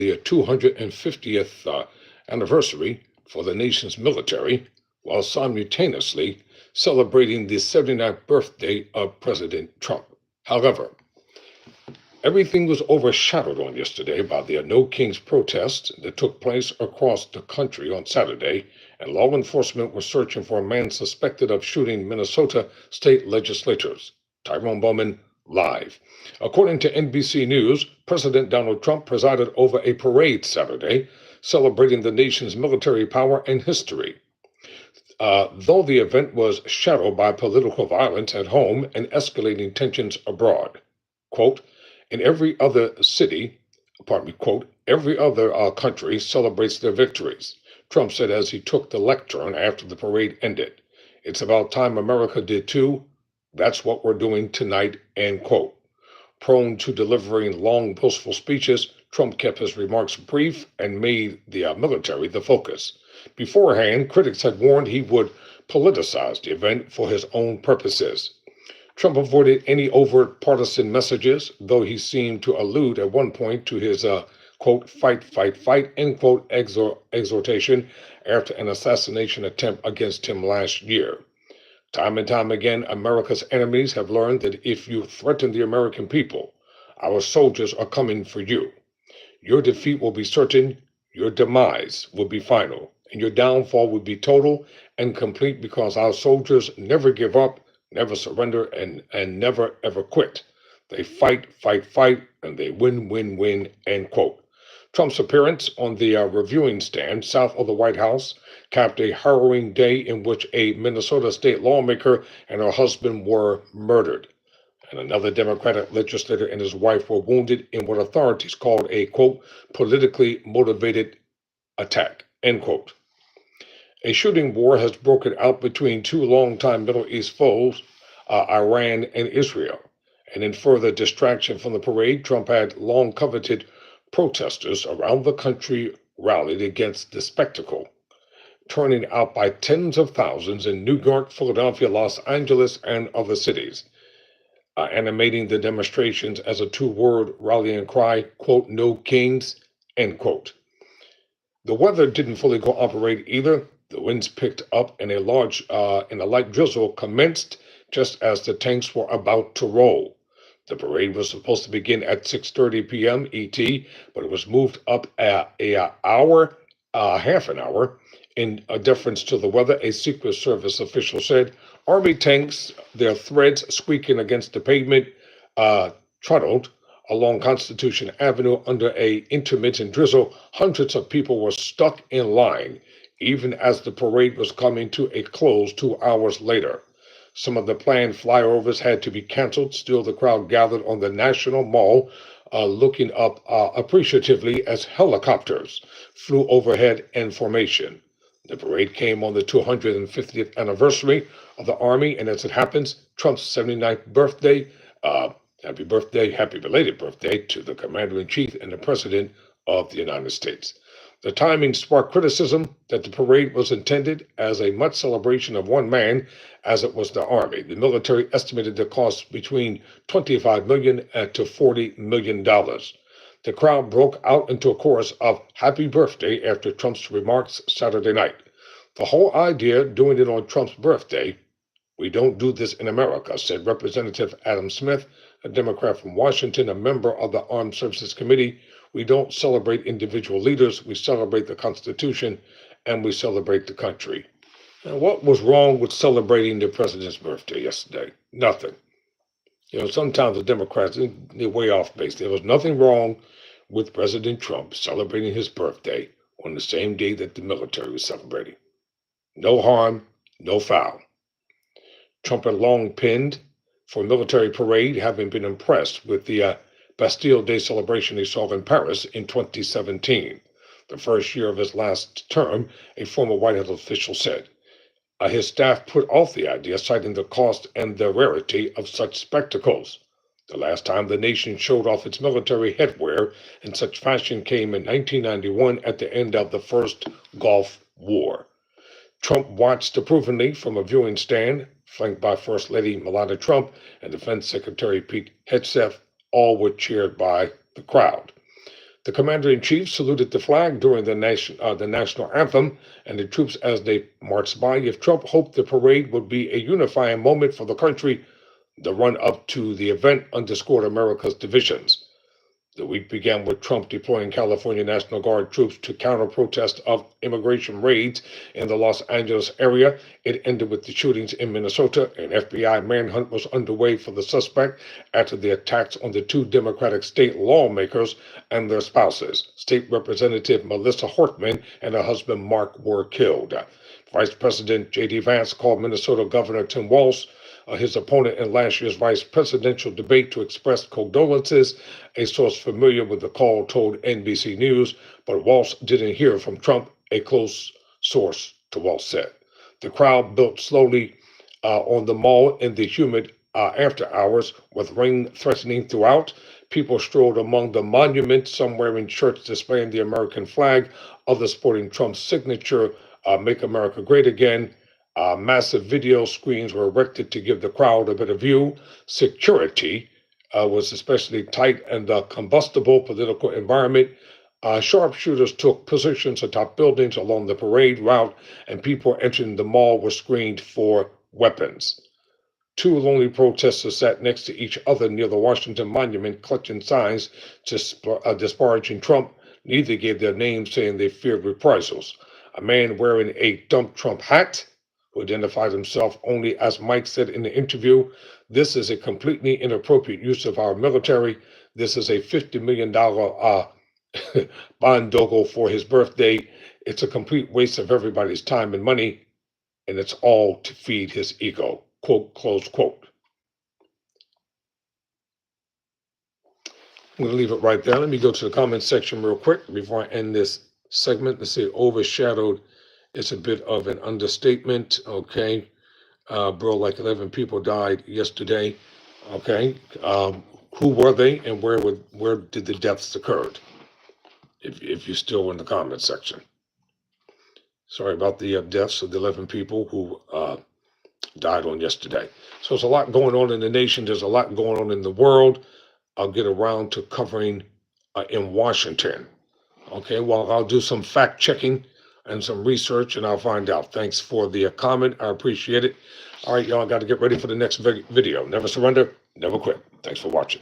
the 250th anniversary for the nation's military, while simultaneously celebrating the 79th birthday of President Trump. However, everything was overshadowed on yesterday by the No Kings protests that took place across the country on Saturday, and law enforcement were searching for a man suspected of shooting Minnesota state legislators. Tyrone Bowman, live. According to NBC News, President Donald Trump presided over a parade Saturday celebrating the nation's military power and history. Though the event was shadowed by political violence at home and escalating tensions abroad. Quote, in every other city, quote, every other country celebrates their victories, Trump said as he took the lectern after the parade ended. It's about time America did too. That's what we're doing tonight, end quote. Prone to delivering long, boastful speeches, Trump kept his remarks brief and made the military the focus. Beforehand, critics had warned he would politicize the event for his own purposes. Trump avoided any overt partisan messages, though he seemed to allude at one point to his, quote, fight, fight, fight, end quote, exhortation after an assassination attempt against him last year. Time and time again, America's enemies have learned that if you threaten the American people, our soldiers are coming for you. Your defeat will be certain, your demise will be final, and your downfall will be total and complete because our soldiers never give up, never surrender, and never ever quit. They fight, fight, fight, and they win, win, win, end quote. Trump's appearance on the reviewing stand south of the White House capped a harrowing day in which a Minnesota state lawmaker and her husband were murdered, and another Democratic legislator and his wife were wounded in what authorities called a, quote, politically motivated attack, end quote. A shooting war has broken out between two longtime Middle East foes, Iran and Israel. And in further distraction from the parade, Trump had long coveted protesters around the country rallied against the spectacle, turning out by tens of thousands in New York, Philadelphia, Los Angeles, and other cities, animating the demonstrations as a two-word rallying cry, quote, no kings, end quote. The weather didn't fully cooperate either. The winds picked up and a light drizzle commenced just as the tanks were about to roll. The parade was supposed to begin at 6:30 p.m. ET, but it was moved up half an hour. In deference to the weather, a Secret Service official said, Army tanks, their threads squeaking against the pavement, trundled along Constitution Avenue under a intermittent drizzle. Hundreds of people were stuck in line, even as the parade was coming to a close 2 hours later. Some of the planned flyovers had to be canceled. Still, the crowd gathered on the National Mall, looking up appreciatively as helicopters flew overhead in formation. The parade came on the 250th anniversary of the Army, and as it happens, Trump's 79th birthday. Happy birthday, happy belated birthday to the Commander-in-Chief and the President of the United States. The timing sparked criticism that the parade was intended as a much celebration of one man, as it was the Army. The military estimated the cost between $25 million to $40 million. The crowd broke out into a chorus of happy birthday after Trump's remarks Saturday night. The whole idea, doing it on Trump's birthday, we don't do this in America, said Representative Adam Smith, a Democrat from Washington, a member of the Armed Services Committee. We don't celebrate individual leaders, we celebrate the Constitution, and we celebrate the country. Now, what was wrong with celebrating the president's birthday yesterday? Nothing. Sometimes the Democrats, they're way off base. There was nothing wrong with President Trump celebrating his birthday on the same day that the military was celebrating. No harm, no foul. Trump had long pinned for a military parade, having been impressed with the Bastille Day celebration he saw in Paris in 2017, the first year of his last term, a former White House official said. His staff put off the idea, citing the cost and the rarity of such spectacles. The last time the nation showed off its military headwear in such fashion came in 1991 at the end of the First Gulf War. Trump watched approvingly from a viewing stand, flanked by First Lady Melania Trump and Defense Secretary Pete Hegseth. All were cheered by the crowd. The commander-in-chief saluted the flag during the national anthem and the troops as they marched by. If Trump hoped the parade would be a unifying moment for the country, the run-up to the event underscored America's divisions. The week began with Trump deploying California National Guard troops to counter protests of immigration raids in the Los Angeles area. It ended with the shootings in Minnesota. An FBI manhunt was underway for the suspect after the attacks on the two Democratic state lawmakers and their spouses. State Representative Melissa Hortman and her husband Mark were killed. Vice President J.D. Vance called Minnesota Governor Tim Walz his opponent in last year's vice presidential debate to express condolences. A source familiar with the call told NBC News, but Walz didn't hear from Trump, a close source to Walz said. The crowd built slowly on the mall in the humid after hours, with rain threatening throughout. People strolled among the monuments, some wearing shirts displaying the American flag, others sporting Trump's signature, Make America Great Again. Massive video screens were erected to give the crowd a better view. Security was especially tight in the combustible political environment. Sharpshooters took positions atop buildings along the parade route, and people entering the mall were screened for weapons. Two lonely protesters sat next to each other near the Washington Monument, clutching signs disparaging Trump. Neither gave their names, saying they feared reprisals. A man wearing a Dump Trump hat, who identified himself only as Mike, said in the interview, "This is a completely inappropriate use of our military. This is a $50 million boondoggle for his birthday. It's a complete waste of everybody's time and money, and it's all to feed his ego." Quote, close quote. I'm going to leave it right there. Let me go to the comment section real quick before I end this segment. Let's say overshadowed is a bit of an understatement. Okay. Bro, like 11 people died yesterday. Okay. Who were they and where did the deaths occur? If you're still in the comment section. Sorry about the deaths of the 11 people who died on yesterday. So there's a lot going on in the nation. There's a lot going on in the world. I'll get around to covering in Washington. Okay, well, I'll do some fact checking and some research, and I'll find out. Thanks for the comment. I appreciate it. All right, y'all, got to get ready for the next video. Never surrender, never quit. Thanks for watching.